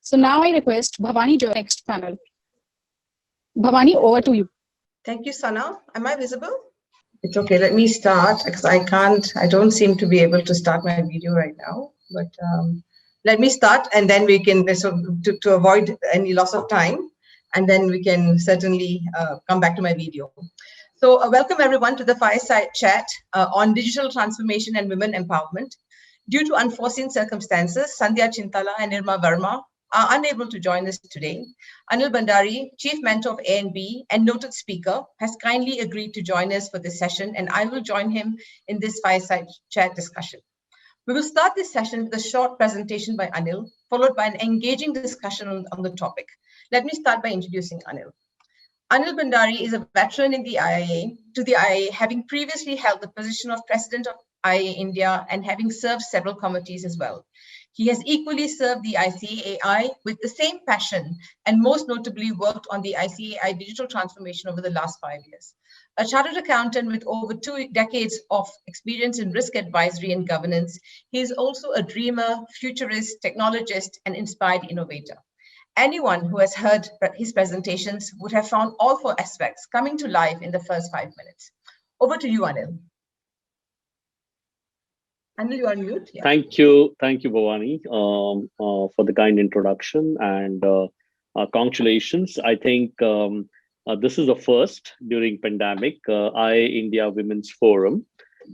So now I request Bhavani to next panel. Bhavani, over to you. Thank you, Sana. Am I visible? It's okay. Let me start because I don't seem to be able to start my video right now. But let me start, and then we can, so to avoid any loss of time, and then we can certainly come back to my video. So welcome everyone to the fireside chat on digital transformation and women empowerment. Due to unforeseen circumstances, Sandhya Chintala and Irma Verma are unable to join us today. Anil Bandari, Chief Mentor of A&B and noted speaker, has kindly agreed to join us for this session, and I will join him in this fireside chat discussion. We will start this session with a short presentation by Anil, followed by an engaging discussion on the topic. Let me start by introducing Anil. Anil Bandari is a veteran in the IIA, having previously held the position of President of IIA India and having served several committees as well. He has equally served the ICAI with the same passion and most notably worked on the ICAI digital transformation over the last 5 years. A chartered accountant with over 2 decades of experience in risk advisory and governance, he is also a dreamer, futurist, technologist, and inspired innovator. Anyone who has heard his presentations would have found all 4 aspects coming to life in the first 5 minutes. Over to you, Anil. Anil, you are on mute. Yeah. Thank you, Bhavani, for the kind introduction, and congratulations. I think this is the first during pandemic India Women's Forum.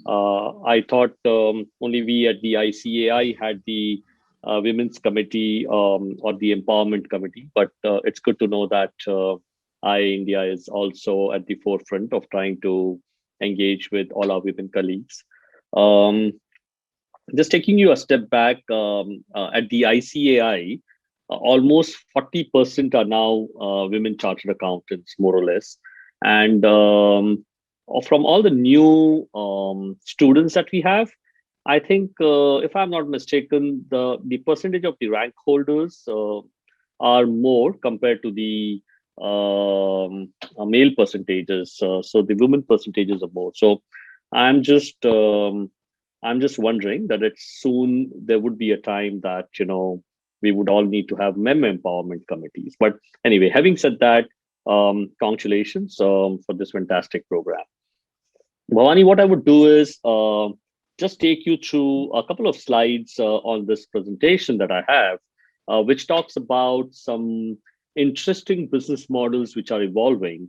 I thought only we at the ICAI had the Women's Committee or the Empowerment Committee, but it's good to know that India is also at the forefront of trying to engage with all our women colleagues. Just taking you a step back, at the ICAI, almost 40% are now women chartered accountants, more or less. And from all the new students that we have, I think, if I'm not mistaken, the percentage of the rank holders are more compared to the male percentages. So the women percentages are more. So I'm just wondering that it's soon there would be a time that, we would all need to have men empowerment committees. But anyway, having said that, congratulations for this fantastic program. Bhavani, what I would do is just take you through a couple of slides on this presentation that I have, which talks about some interesting business models which are evolving,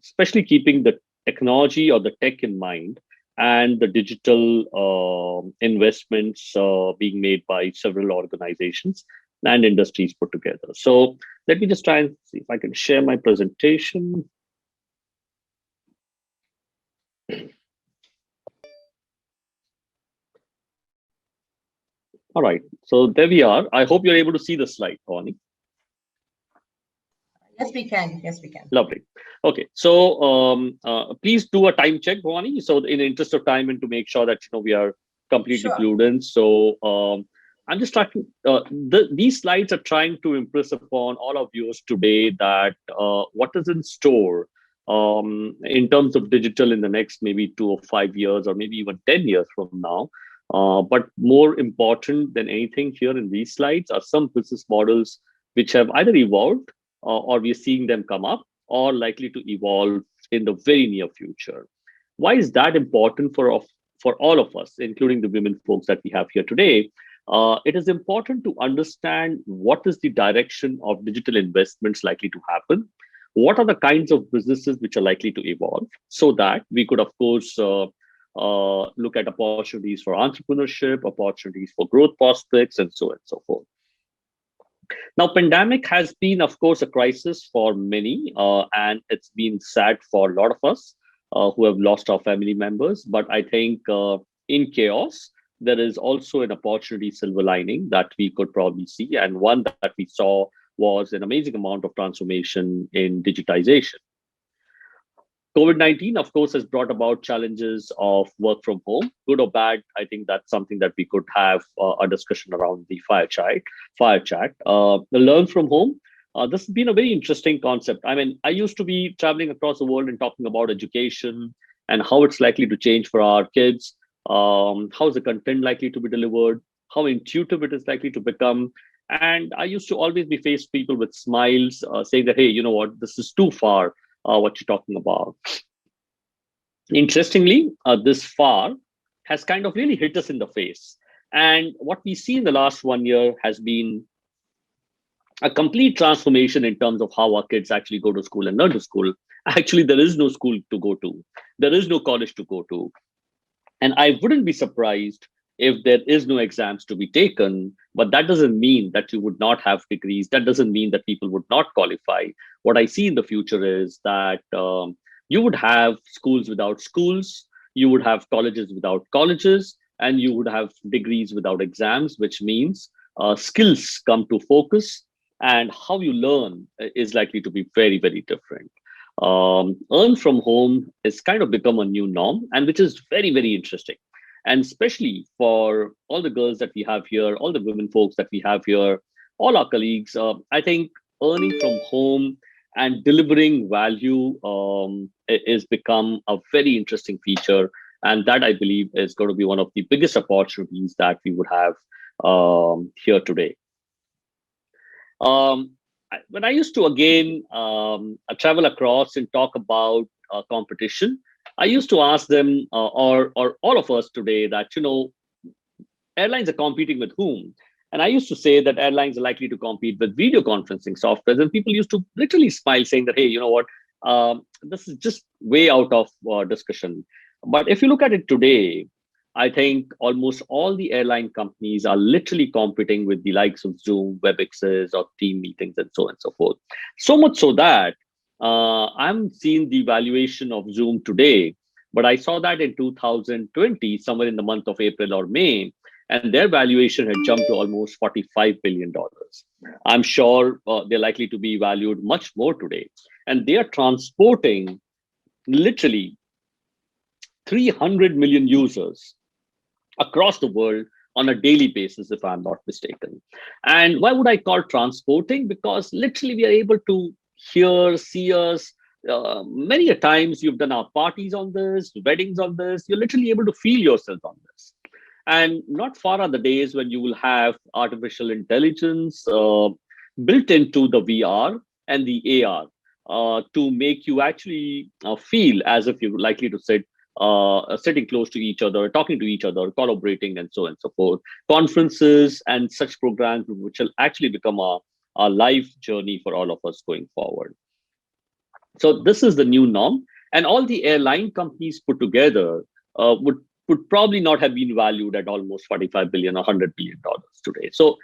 especially keeping the technology or the tech in mind, and the digital investments being made by several organizations and industries put together. So let me just try and see if I can share my presentation. All right, so there we are. I hope you're able to see the slide, Connie. Yes, we can. Yes, we can. Lovely. Okay, so please do a time check, Bhavani. So in the interest of time and to make sure that we are completely clued in. So I'm just trying. These slides are trying to impress upon all our viewers today that what is in store in terms of digital in the next maybe 2 or 5 years, or maybe even 10 years from now. But more important than anything here in these slides are some business models which have either evolved or we're seeing them come up or likely to evolve in the very near future. Why is that important for all of us, including the women folks that we have here today? It is important to understand what is the direction of digital investments likely to happen, what are the kinds of businesses which are likely to evolve, so that we could, of course, look at opportunities for entrepreneurship, opportunities for growth prospects, and so on and so forth. Now, pandemic has been, of course, a crisis for many, and it's been sad for a lot of us who have lost our family members. But I think in chaos, there is also an opportunity silver lining that we could probably see. And one that we saw was an amazing amount of transformation in digitization. COVID-19, of course, has brought about challenges of work from home, good or bad. I think that's something that we could have a discussion around the fire chat. The learn from home. This has been a very interesting concept. I mean, I used to be traveling across the world and talking about education and how it's likely to change for our kids. How is the content likely to be delivered? How intuitive it is likely to become? And I used to always be faced with people with smiles saying that, hey, you know what, this is too far, what you're talking about. Interestingly, this far has kind of really hit us in the face. And what we see in the last 1 year has been a complete transformation in terms of how our kids actually go to school and learn to school. Actually, there is no school to go to. There is no college to go to. And I wouldn't be surprised if there is no exams to be taken, but that doesn't mean that you would not have degrees. That doesn't mean that people would not qualify. What I see in the future is that you would have schools without schools, you would have colleges without colleges, and you would have degrees without exams, which means skills come to focus, and how you learn is likely to be very, very different. Earn from home is kind of become a new norm, and which is very, very interesting. And especially for all the girls that we have here, all the women folks that we have here, all our colleagues, I think earning from home and delivering value is become a very interesting feature. And that, I believe, is going to be one of the biggest opportunities that we would have here today. When I used to, again, travel across and talk about competition, I used to ask them, or all of us today, that, airlines are competing with whom? And I used to say that airlines are likely to compete with video conferencing software. And people used to literally smile, saying that, hey, you know what, this is just way out of discussion. But if you look at it today, I think almost all the airline companies are literally competing with the likes of Zoom, WebExes, or team meetings, and so on and so forth. So much so that I'm seeing the valuation of Zoom today, but I saw that in 2020, somewhere in the month of April or May, and their valuation had jumped to almost $45 billion. I'm sure they're likely to be valued much more today. And they are transporting literally 300 million users across the world on a daily basis, if I'm not mistaken. And why would I call transporting? Because literally we are able to hear, see us. Many a times you've done our parties on this, weddings on this. You're literally able to feel yourself on this. And not far are the days when you will have artificial intelligence built into the VR and the AR to make you actually feel as if you're likely to sitting close to each other, talking to each other, collaborating, and so on and so forth. Conferences and such programs, which will actually become a life journey for all of us going forward. So this is the new norm, and all the airline companies put together would probably not have been valued at almost 45 billion or $100 billion today. So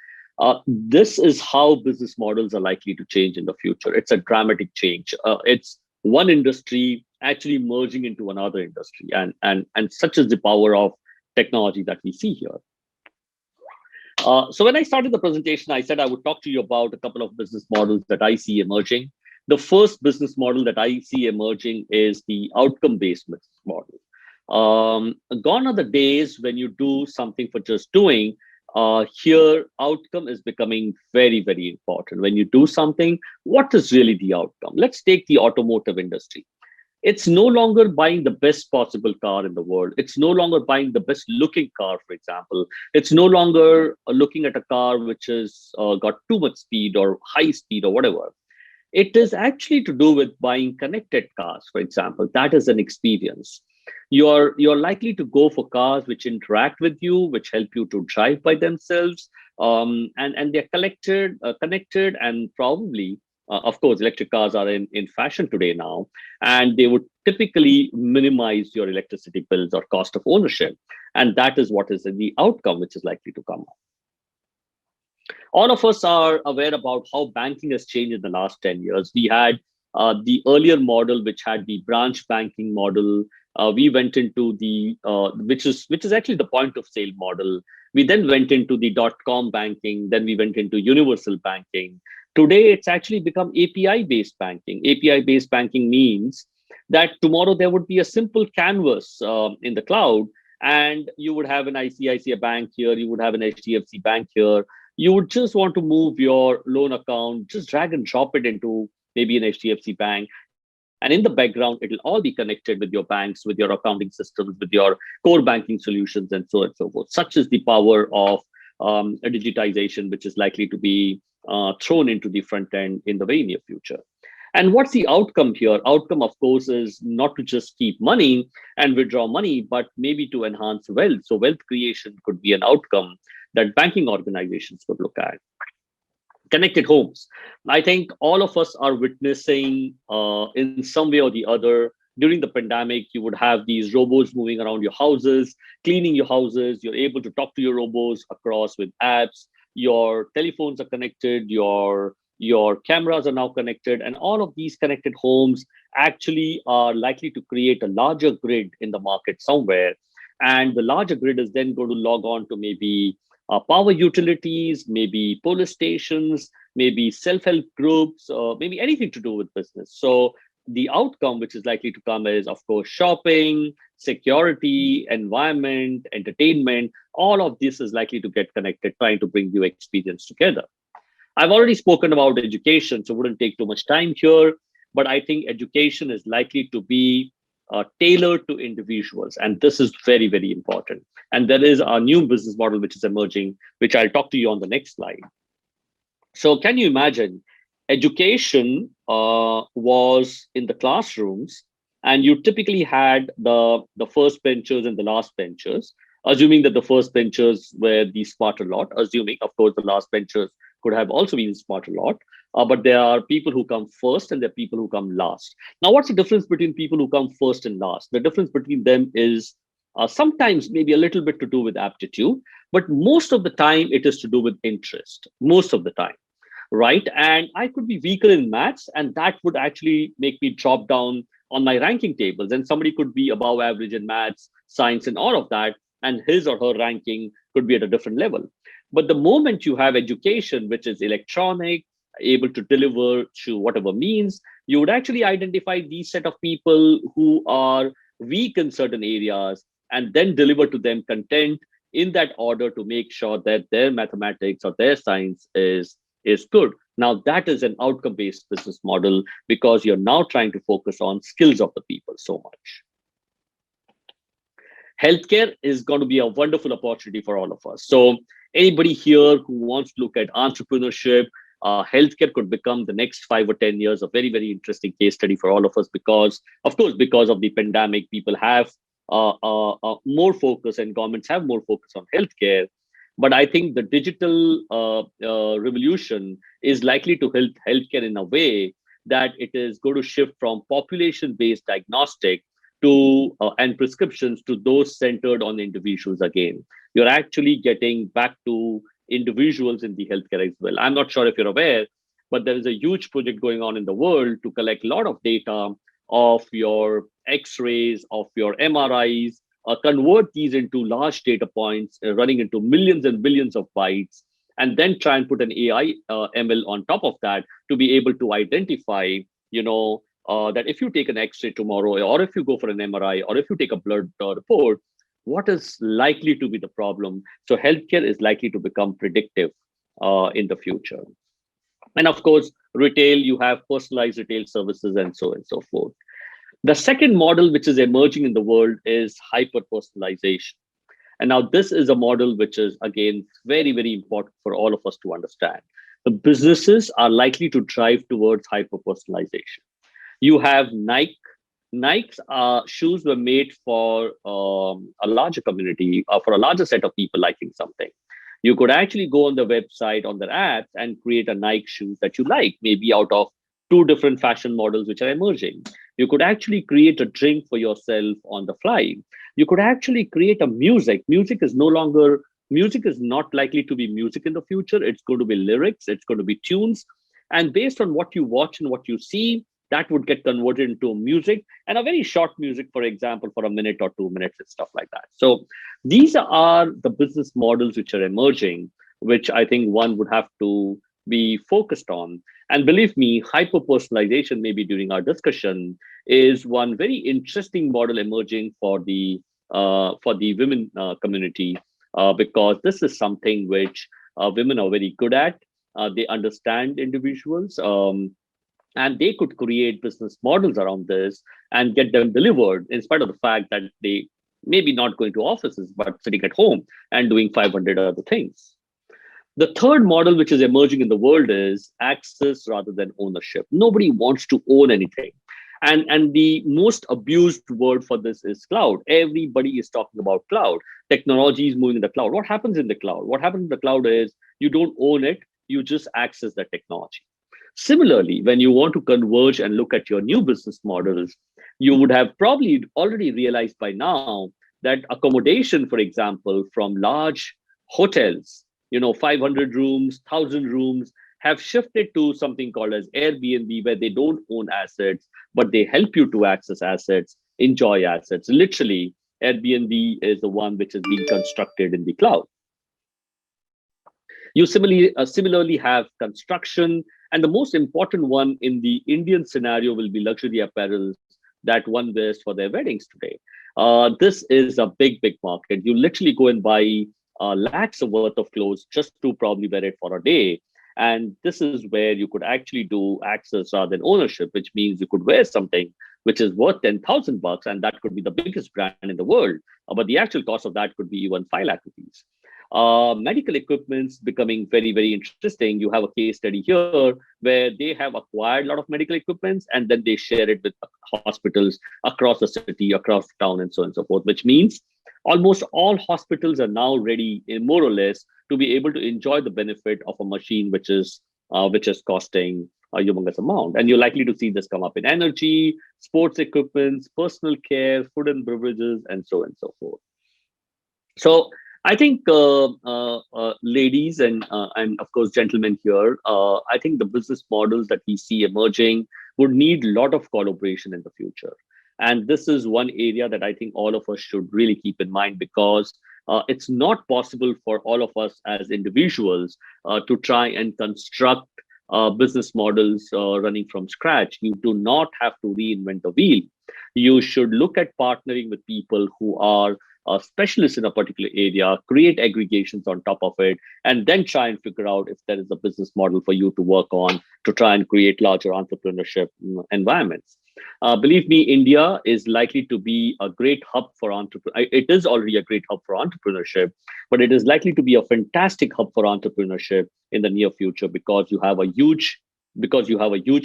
this is how business models are likely to change in the future. It's a dramatic change. It's one industry actually merging into another industry, and such is the power of technology that we see here. So when I started the presentation, I said I would talk to you about a couple of business models that I see emerging. The first business model that I see emerging is the outcome-based business model. Gone are the days when you do something for just doing. Here, outcome is becoming very, very important. When you do something, what is really the outcome? Let's take the automotive industry. It's no longer buying the best possible car in the world. It's no longer buying the best looking car, for example. It's no longer looking at a car which has got too much speed or high speed or whatever. It is actually to do with buying connected cars, for example. That is an experience. You're likely to go for cars which interact with you, which help you to drive by themselves, and they're connected, and probably, of course, electric cars are in fashion today now, and they would typically minimize your electricity bills or cost of ownership, and that is what is the outcome which is likely to come up. All of us are aware about how banking has changed in the last 10 years. We had the earlier model, which had the branch banking model. We went into the which is actually the point of sale model. We then went into the .com banking. Then we went into universal banking. Today, it's actually become API-based banking. API-based banking means that tomorrow there would be a simple canvas in the cloud, and you would have an ICICI bank here. You would have an HDFC bank here. You would just want to move your loan account, just drag and drop it into maybe an HDFC bank. And in the background, it'll all be connected with your banks, with your accounting systems, with your core banking solutions, and so on and so forth. Such is the power of digitization, which is likely to be thrown into the front end in the very near future. And what's the outcome here? Outcome, of course, is not to just keep money and withdraw money, but maybe to enhance wealth. So wealth creation could be an outcome that banking organizations could look at. Connected homes. I think all of us are witnessing in some way or the other during the pandemic, you would have these robots moving around your houses, cleaning your houses. You're able to talk to your robots across with apps. Your telephones are connected. Your cameras are now connected. And all of these connected homes actually are likely to create a larger grid in the market somewhere. And the larger grid is then going to log on to maybe power utilities, maybe police stations, maybe self-help groups, maybe anything to do with business. So the outcome which is likely to come is, of course, shopping, security, environment, entertainment. All of this is likely to get connected, trying to bring your experience together. I've already spoken about education, so wouldn't take too much time here, but I think education is likely to be tailored to individuals. And this is very, very important. And there is a new business model which is emerging, which I'll talk to you on the next slide. So can you imagine education was in the classrooms, and you typically had the first benchers and the last benchers, assuming that the first benchers were the smarter lot, assuming, of course, the last benchers could have also been smarter lot. But there are people who come first and there are people who come last. Now, what's the difference between people who come first and last? The difference between them is sometimes maybe a little bit to do with aptitude, but most of the time it is to do with interest, most of the time, right? And I could be weaker in maths, and that would actually make me drop down on my ranking tables. And somebody could be above average in maths, science, and all of that, and his or her ranking could be at a different level. But the moment you have education, which is electronic, able to deliver through whatever means, you would actually identify these set of people who are weak in certain areas and then deliver to them content in that order to make sure that their mathematics or their science is good. Now, that is an outcome-based business model because you're now trying to focus on skills of the people so much. Healthcare is going to be a wonderful opportunity for all of us. So anybody here who wants to look at entrepreneurship, healthcare could become the next 5 or 10 years a very, very interesting case study for all of us because, of course, because of the pandemic, people have more focus and governments have more focus on healthcare. But I think the digital revolution is likely to help healthcare in a way that it is going to shift from population-based diagnostic to and prescriptions to those centered on individuals again. You're actually getting back to individuals in the healthcare as well. I'm not sure if you're aware, but there is a huge project going on in the world to collect a lot of data of your X-rays, of your MRIs, convert these into large data points running into millions and billions of bytes, and then try and put an AI ML on top of that to be able to identify, that if you take an X-ray tomorrow, or if you go for an MRI, or if you take a blood report, what is likely to be the problem? So healthcare is likely to become predictive in the future. And of course, retail, you have personalized retail services and so on and so forth. The second model which is emerging in the world is hyper-personalization. And now this is a model which is, again, very, very important for all of us to understand. The businesses are likely to drive towards hyper-personalization. You have Nike. Nike's shoes were made for a larger community, for a larger set of people liking something. You could actually go on the website, on their apps, and create a Nike shoes that you like, maybe out of 2 different fashion models which are emerging. You could actually create a drink for yourself on the fly. You could actually create a music. Music is not likely to be music in the future. It's going to be lyrics. It's going to be tunes. And based on what you watch and what you see, that would get converted into music, and a very short music, for example, for a minute or 2 minutes and stuff like that. So these are the business models which are emerging, which I think one would have to be focused on. And believe me, hyper-personalization, maybe during our discussion, is one very interesting model emerging for the women community, because this is something which women are very good at. They understand individuals. And they could create business models around this and get them delivered in spite of the fact that they may be not going to offices, but sitting at home and doing 500 other things. The third model which is emerging in the world is access rather than ownership. Nobody wants to own anything. And the most abused word for this is cloud. Everybody is talking about cloud. Technology is moving in the cloud. What happens in the cloud? What happens in the cloud is you don't own it, you just access the technology. Similarly, when you want to converge and look at your new business models, you would have probably already realized by now that accommodation, for example, from large hotels, 500 rooms, 1,000 rooms, have shifted to something called as Airbnb, where they don't own assets, but they help you to access assets, enjoy assets. Literally, Airbnb is the one which is being constructed in the cloud. You similarly have construction, and the most important one in the Indian scenario will be luxury apparel that one wears for their weddings today. This is a big, big market. You literally go and buy lakhs of worth of clothes just to probably wear it for a day. And this is where you could actually do access rather than ownership, which means you could wear something which is worth 10,000 bucks, and that could be the biggest brand in the world. But the actual cost of that could be even 5 lakh rupees. Medical equipment's becoming very, very interesting. You have a case study here where they have acquired a lot of medical equipments and then they share it with hospitals across the city, across town, and so on and so forth, which means almost all hospitals are now ready, more or less, to be able to enjoy the benefit of a machine which is costing a humongous amount. And you're likely to see this come up in energy, sports equipments, personal care, food and beverages, and so on and so forth. So I think, ladies and of course, gentlemen here, I think the business models that we see emerging would need a lot of collaboration in the future. And this is one area that I think all of us should really keep in mind, because it's not possible for all of us as individuals to try and construct business models running from scratch. You do not have to reinvent the wheel. You should look at partnering with people who are specialists in a particular area, create aggregations on top of it, and then try and figure out if there is a business model for you to work on to try and create larger entrepreneurship environments. Believe me, India is likely to be a great hub for entrepreneurship. It is already a great hub for entrepreneurship, but it is likely to be a fantastic hub for entrepreneurship in the near future, because you have a huge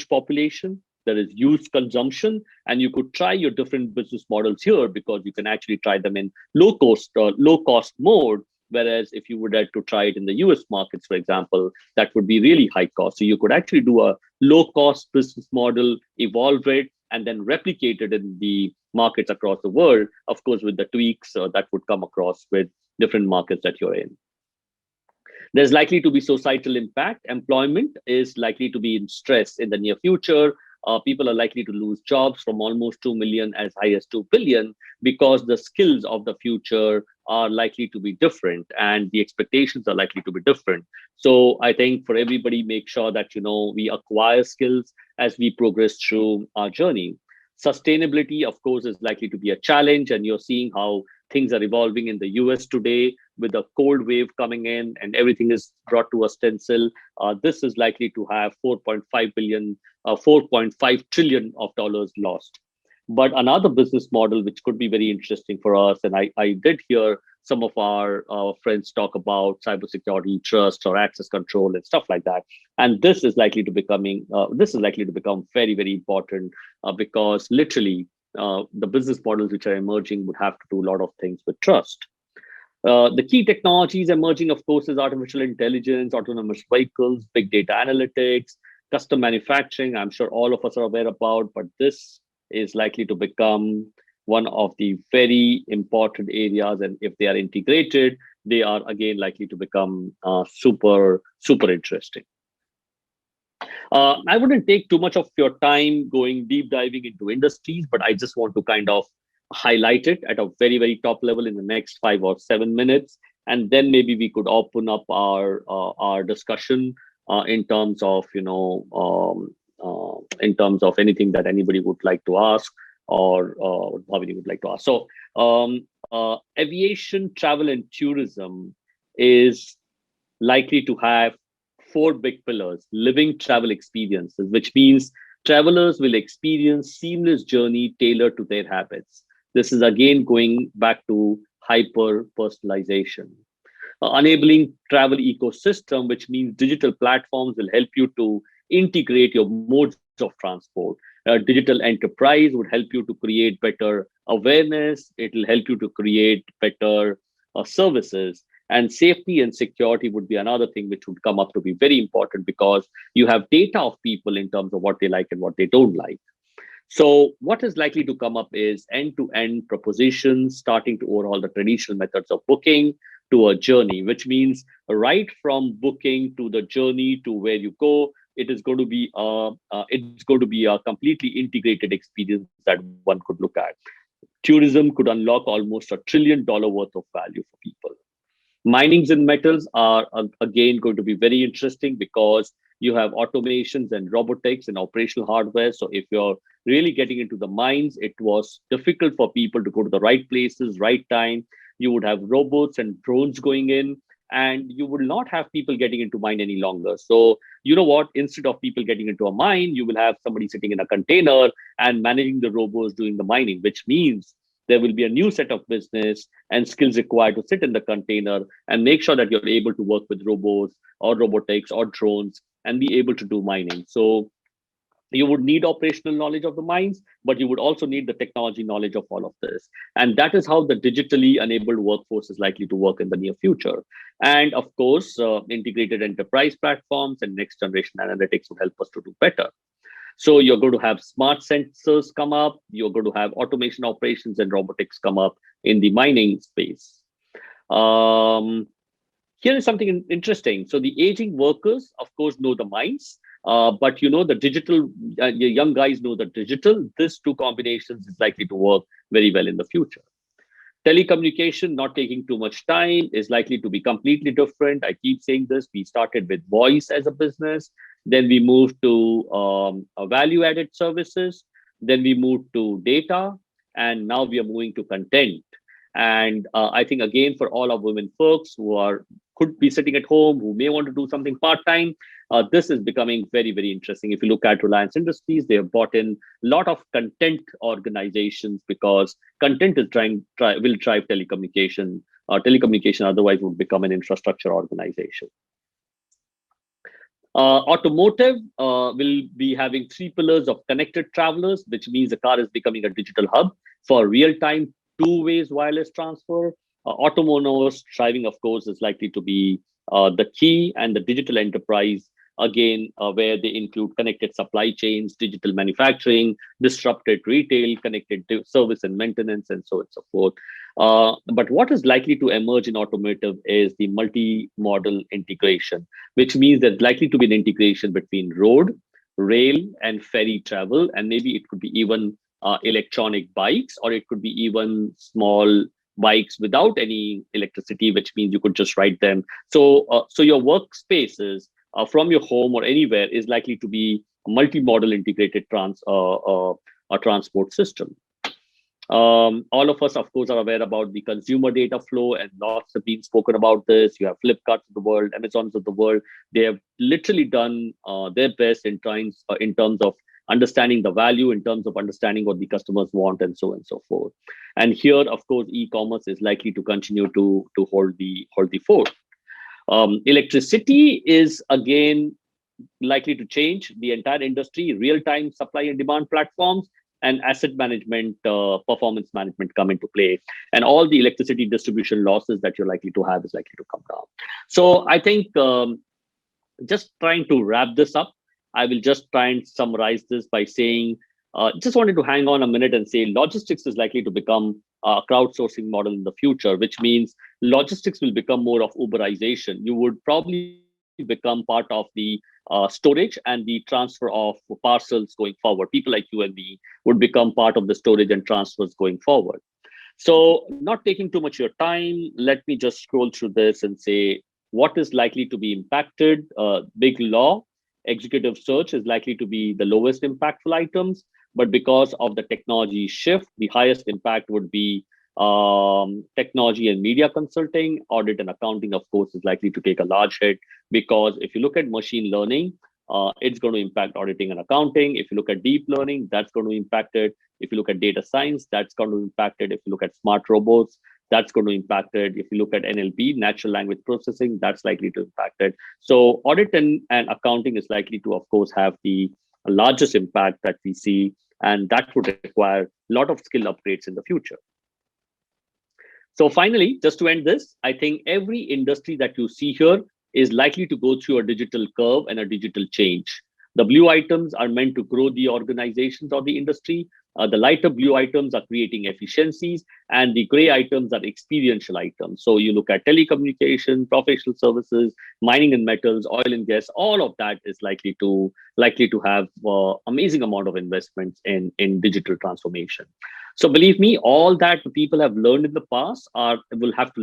population. There is huge consumption, and you could try your different business models here because you can actually try them in low cost mode. Whereas if you would like to try it in the US markets, for example, that would be really high cost. So you could actually do a low cost business model, evolve it, and then replicate it in the markets across the world, of course, with the tweaks that would come across with different markets that you're in. There's likely to be societal impact. Employment is likely to be in stress in the near future. People are likely to lose jobs from almost 2 million as high as 2 billion, because the skills of the future are likely to be different and the expectations are likely to be different. So I think for everybody, make sure that, we acquire skills as we progress through our journey. Sustainability, of course, is likely to be a challenge, and you're seeing how things are evolving in the US today with a cold wave coming in and everything is brought to a standstill. This is likely to have 4.5 trillion of dollars lost. But another business model which could be very interesting for us, and I did hear some of our friends talk about cybersecurity, trust, or access control and stuff like that. And this is likely to become very, very important because literally the business models which are emerging would have to do a lot of things with trust. The key technologies emerging, of course, is artificial intelligence, autonomous vehicles, big data analytics, custom manufacturing. I'm sure all of us are aware about, but this is likely to become one of the very important areas. And if they are integrated, they are again likely to become super, super interesting. I wouldn't take too much of your time going deep diving into industries, but I just want to kind of highlight it at a very, very top level in the next 5 or 7 minutes. And then maybe we could open up our discussion in terms of, in terms of anything that anybody would like to ask or Bhavini would like to ask. So aviation, travel, and tourism is likely to have 4 big pillars: living travel experiences, which means travelers will experience seamless journey tailored to their habits. This is again going back to hyper personalization. enabling travel ecosystem, which means digital platforms will help you to integrate your modes of transport. Digital enterprise would help you to create better awareness. It will help you to create better services. And safety and security would be another thing which would come up to be very important, because you have data of people in terms of what they like and what they don't like. So what is likely to come up is end-to-end propositions, starting to overhaul the traditional methods of booking to a journey, which means right from booking to the journey to where you go, it's going to be a completely integrated experience that one could look at. Tourism could unlock almost $1 trillion worth of value for people. Minings and metals are again going to be very interesting, because you have automations and robotics and operational hardware. So if you're really getting into the mines, it was difficult for people to go to the right places, right time. You would have robots and drones going in, and you will not have people getting into mine any longer. So you know what? Instead of people getting into a mine, you will have somebody sitting in a container and managing the robots doing the mining, which means there will be a new set of business and skills required to sit in the container and make sure that you're able to work with robots or robotics or drones and be able to do mining. So you would need operational knowledge of the mines, but you would also need the technology knowledge of all of this. And that is how the digitally enabled workforce is likely to work in the near future. And of course, integrated enterprise platforms and next generation analytics will help us to do better. So you're going to have smart sensors come up, you're going to have automation operations and robotics come up in the mining space. Here is something interesting. So the aging workers, of course, know the mines, but the digital, young guys know the digital. These two combinations is likely to work very well in the future. Telecommunication, not taking too much time, is likely to be completely different. I keep saying this. We started with voice as a business. Then we moved to value-added services. Then we moved to data. And now we are moving to content. And I think, again, for all our women folks who could be sitting at home, who may want to do something part-time, this is becoming very, very interesting. If you look at Reliance Industries, they have brought in a lot of content organizations, because content is will drive telecommunication. Telecommunication otherwise would become an infrastructure organization. Automotive will be having 3 pillars of connected travelers, which means the car is becoming a digital hub for real-time two-ways wireless transfer. Autonomous driving, of course, is likely to be the key, and the digital enterprise, again, where they include connected supply chains, digital manufacturing, disrupted retail, connected service and maintenance, and so on and so forth. But what is likely to emerge in automotive is the multi-modal integration, which means there's likely to be an integration between road, rail, and ferry travel, and maybe it could be even electronic bikes, or it could be even small bikes without any electricity, which means you could just ride them. So your workspaces from your home or anywhere is likely to be a multi-modal integrated transport system. All of us, of course, are aware about the consumer data flow, and lots have been spoken about this. You have Flipkarts of the world, Amazons of the world. They have literally done their best in terms of understanding the value, in terms of understanding what the customers want, and so on and so forth. And here, of course, e-commerce is likely to continue to hold the fort. Electricity is again likely to change the entire industry. Real-time supply and demand platforms and asset management, performance management come into play, and all the electricity distribution losses that you're likely to have is likely to come down. So I think just trying to wrap this up, I will just try and summarize this by saying, just wanted to hang on a minute and say logistics is likely to become a crowdsourcing model in the future, which means logistics will become more of Uberization. You would probably become part of the storage and the transfer of parcels going forward. People like you and me would become part of the storage and transfers going forward. So not taking too much of your time, let me just scroll through this and say what is likely to be impacted. Big law, executive search is likely to be the lowest impactful items, but because of the technology shift, the highest impact would be technology and media consulting. Audit and accounting, of course, is likely to take a large hit, because if you look at machine learning, it's going to impact auditing and accounting. If you look at deep learning, that's going to impact it. If you look at data science, that's going to impact it. If you look at smart robots, that's going to impact it. If you look at NLP, natural language processing, that's likely to impact it. So audit and accounting is likely to, of course, have the largest impact that we see, and that would require a lot of skill upgrades in the future. So finally, just to end this, I think every industry that you see here is likely to go through a digital curve and a digital change. The blue items are meant to grow the organizations or the industry. The lighter blue items are creating efficiencies, and the gray items are experiential items. So you look at telecommunication, professional services, mining and metals, oil and gas, all of that is likely to have amazing amount of investments in digital transformation. So believe me, all that people have learned in the past will have to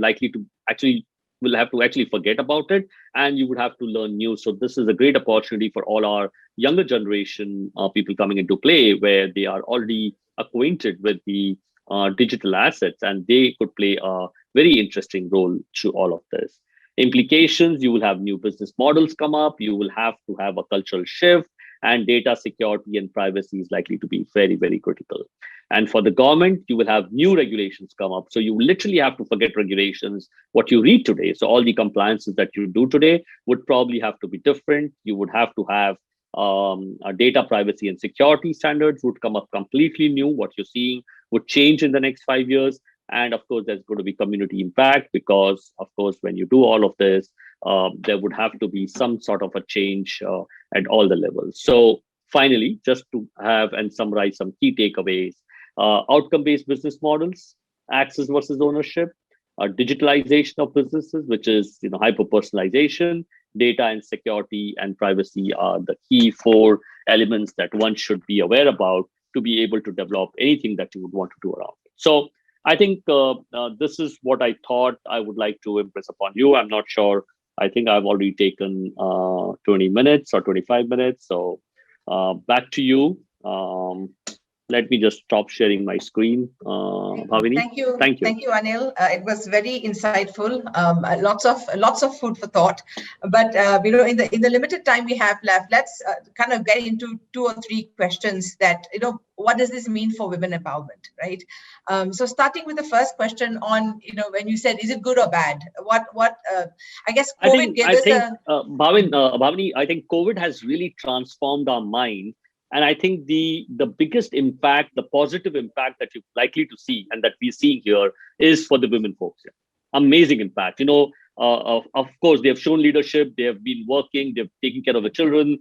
actually forget about it, and you would have to learn new. So this is a great opportunity for all our younger generation people coming into play, where they are already acquainted with the digital assets, and they could play a very interesting role through all of this. Implications: you will have new business models come up, you will have to have a cultural shift, and data security and privacy is likely to be very, very critical. And for the government, you will have new regulations come up. So you literally have to forget regulations, what you read today. So all the compliances that you do today would probably have to be different. You would have to have data privacy and security standards would come up completely new. What you're seeing would change in the next 5 years. And of course, there's going to be community impact, because of course, when you do all of this, there would have to be some sort of a change at all the levels. So finally, just to have and summarize some key takeaways: outcome-based business models, access versus ownership, digitalization of businesses, which is hyper-personalization, data and security and privacy are the key 4 elements that one should be aware about to be able to develop anything that you would want to do around it. So I think this is what I thought I would like to impress upon you. I'm not sure. I think I've already taken 20 minutes or 25 minutes. So back to you. Let me just stop sharing my screen. Bhavini. Thank you, Anil. It was very insightful. Lots of food for thought. But in the limited time we have left, let's kind of get into 2 or 3 questions that what does this mean for women empowerment, right? So starting with the first question on when you said, is it good or bad? What I guess COVID gave us Bhavini, I think COVID has really transformed our mind. And I think the biggest impact, the positive impact that you're likely to see and that we're seeing here is for the women folks. Amazing impact. Of course, they have shown leadership. They have been working. They've taken care of the children.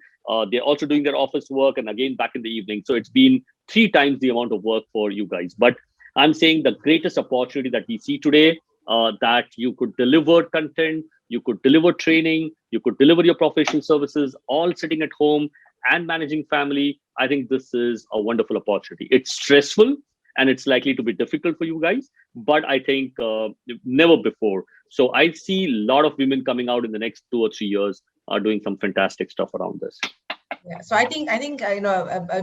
They're also doing their office work, and again back in the evening. So it's been 3 times the amount of work for you guys. But I'm saying the greatest opportunity that we see today, that you could deliver content, you could deliver training, you could deliver your professional services, all sitting at home and managing family. I think this is a wonderful opportunity. It's stressful and it's likely to be difficult for you guys, but I think never before. So I see a lot of women coming out in the next 2 or 3 years are doing some fantastic stuff around this. Yeah, so I think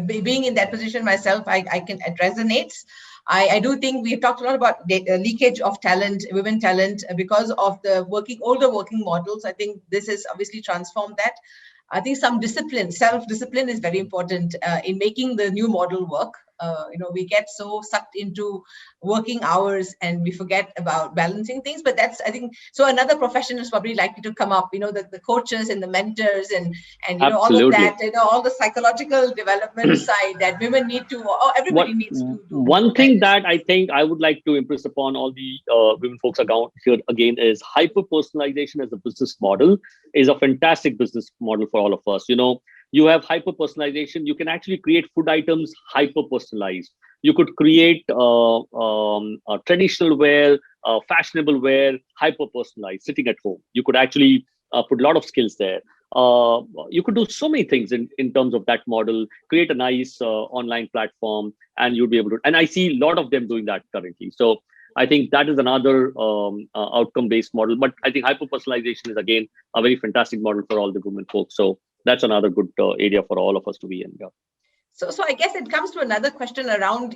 being in that position myself, it resonates. I do think we've talked a lot about leakage of talent, women talent, because of the older working models. I think this has obviously transformed that. I think some discipline, self-discipline is very important in making the new model work. We get so sucked into working hours and we forget about balancing things. But that's, I think, so another profession is probably likely to come up, the coaches and the mentors and all of that, all the psychological development side that women need to, or everybody needs to do. One thing that I think I would like to impress upon all the women folks here again is hyper-personalization as a business model is a fantastic business model for all of us. You have hyper-personalization. You can actually create food items hyper-personalized. You could create traditional wear, fashionable wear, hyper-personalized, sitting at home. You could actually put a lot of skills there. You could do so many things in terms of that model, create a nice online platform, and you'll be able to, and I see a lot of them doing that currently. So I think that is another outcome-based model. But I think hyper-personalization is, again, a very fantastic model for all the women folks. So that's another good area for all of us to be in. Yeah. So I guess it comes to another question around,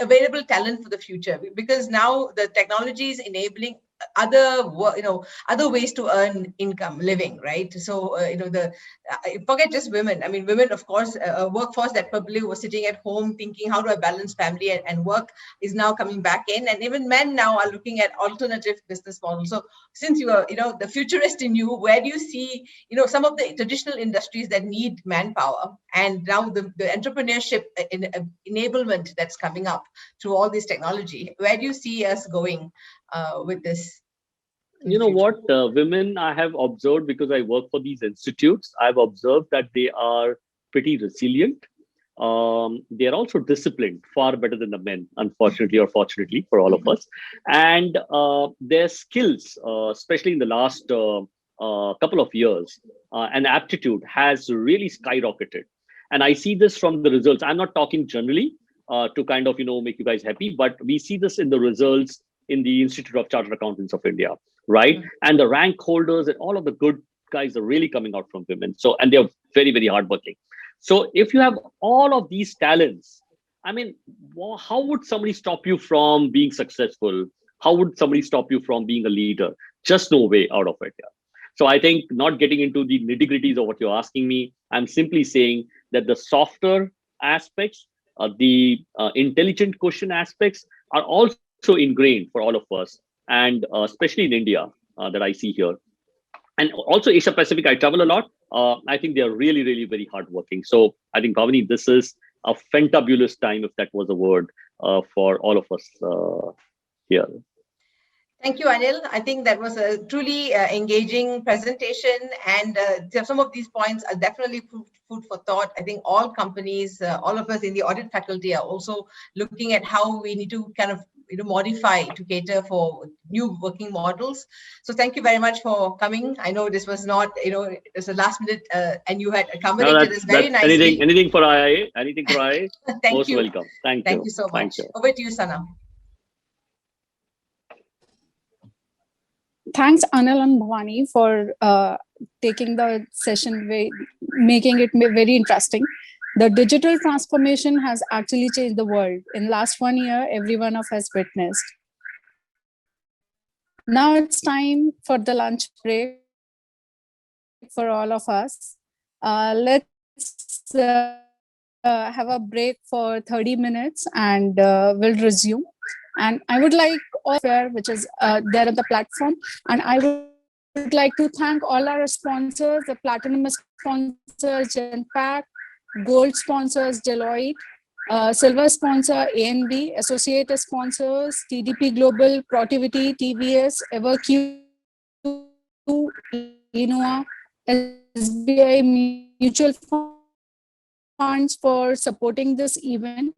available talent for the future, because now the technology is enabling other ways to earn income, living, right? So forget just women. I mean, women, of course, a workforce that probably was sitting at home thinking, how do I balance family and work, is now coming back in, and even men now are looking at alternative business models. So since you are, the futurist in you, where do you see, some of the traditional industries that need manpower, and now the entrepreneurship enablement that's coming up through all this technology? Where do you see us going with this? You know what, women I have observed, because I work for these institutes, I've observed that they are pretty resilient. They are also disciplined, far better than the men, unfortunately or fortunately for all of us. And their skills, especially in the last couple of years, and aptitude has really skyrocketed. And I see this from the results. I'm not talking generally to kind of, make you guys happy, but we see this in the results in the Institute of Chartered Accountants of India, right? And the rank holders and all of the good guys are really coming out from women. So, and they're very, very hardworking. So if you have all of these talents, I mean, how would somebody stop you from being successful? How would somebody stop you from being a leader? Just no way out of it. Yeah. So I think, not getting into the nitty-gritties of what you're asking me, I'm simply saying that the softer aspects, the intelligent question aspects are also ingrained for all of us, and especially in India, that I see here. And also Asia Pacific, I travel a lot. I think they are really, really very hardworking. So I think, Bhavani, this is a fantabulous time, if that was a word, for all of us here. Thank you, Anil. I think that was a truly engaging presentation, and some of these points are definitely food for thought. I think all companies, all of us in the audit faculty, are also looking at how we need to kind of modify to cater for new working models. So thank you very much for coming. I know this was not, it's a last minute, and you had accommodated us very nicely. Anything for IA, anything for IA. Thank Most you. welcome. Thank you so much. Over to you, Sana. Thanks, Anil and Bhavani, for taking the session, making it very interesting. The digital transformation has actually changed the world. In last 1 year, every one of us witnessed. Now it's time for the lunch break for all of us. Let's have a break for 30 minutes, and we'll resume. And I would like all which is there on the platform. And I would like to thank all our sponsors, the platinum sponsors, Genpact, gold sponsors, Deloitte, silver sponsor, ANB, associate sponsors, TDP Global, Protivity, TVS, EverQ, Innova, SBI Mutual Funds for supporting this event.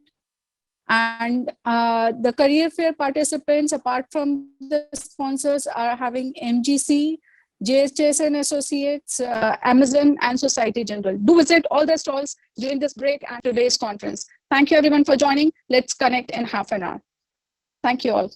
And the career fair participants, apart from the sponsors, are having MGC, JHS and Associates, Amazon, and Society General. Do visit all the stalls during this break and today's conference. Thank you everyone for joining. Let's connect in half an hour. Thank you all.